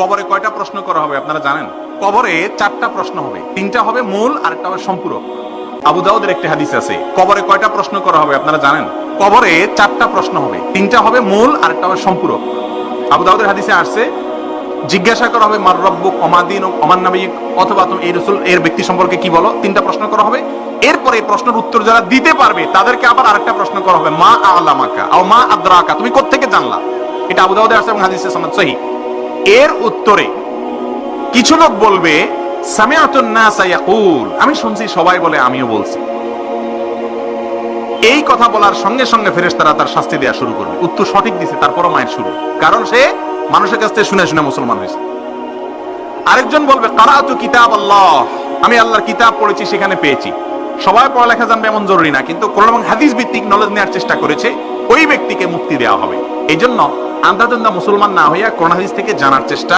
কবরে কয়টা প্রশ্ন করা হবে আপনারা জানেন? কবরে 4টা প্রশ্ন হবে, 3টা হবে মূল আর একটা হবে সম্পূরক। আবু দাউদের একটি হাদিস আছে, কবরে কয়টা প্রশ্ন করা হবে আপনারা জানেন? কবরে 4টা প্রশ্ন হবে, 3টা হবে মূল আর একটা হবে সম্পূরক। আবু দাউদের হাদিসে আসছে, জিজ্ঞাসা করা হবে মার রব্বুক ওমা দীনুক ওমান নবিয়্যুক, অথবা তুমি এই রাসূল এর ব্যক্তি সম্পর্কে কি বলো। 3টা প্রশ্ন করা হবে। এরপরে এই প্রশ্নের উত্তর যারা দিতে পারবে তাদেরকে আবার আরেকটা প্রশ্ন করা হবে, মা আ'লামাকা আও মা আদরাকা, তুমি কোত্থেকে জানলা। এটা আবু দাউদে আছে এবং হাদিসে সনদ সহিহ। এর উত্তরে কিছু লোক বলবে সামিআতুন নাসা ইয়াকুল, আমি শুনছি সবাই বলে আমিও বলছি। এই কথা বলার সঙ্গে সঙ্গে ফেরেশতারা তার শাস্তি দেয়া শুরু করবে। উত্তর সঠিক দিছে তারপরও মায়ের শুরু, কারণ সে মানুষের কাছ থেকে শুনে শুনে মুসলমান হয়েছে। আরেকজন বলবে কারাতু কিতাবাল্লাহ, আমি আল্লাহর কিতাব পড়েছি, সেখানে পেয়েছি। সবাই পড়ালেখা জানবে এমন জরুরি না, কিন্তু কোরআন এবং হাদিস ভিত্তিক নলেজ নেওয়ার চেষ্টা করেছে, ওই ব্যক্তিকে মুক্তি দেওয়া হবে। এই জন্য আন্ধাধুন্ধা মুসলমান না হইয়া কোরআন হাদিস থেকে জানার চেষ্টা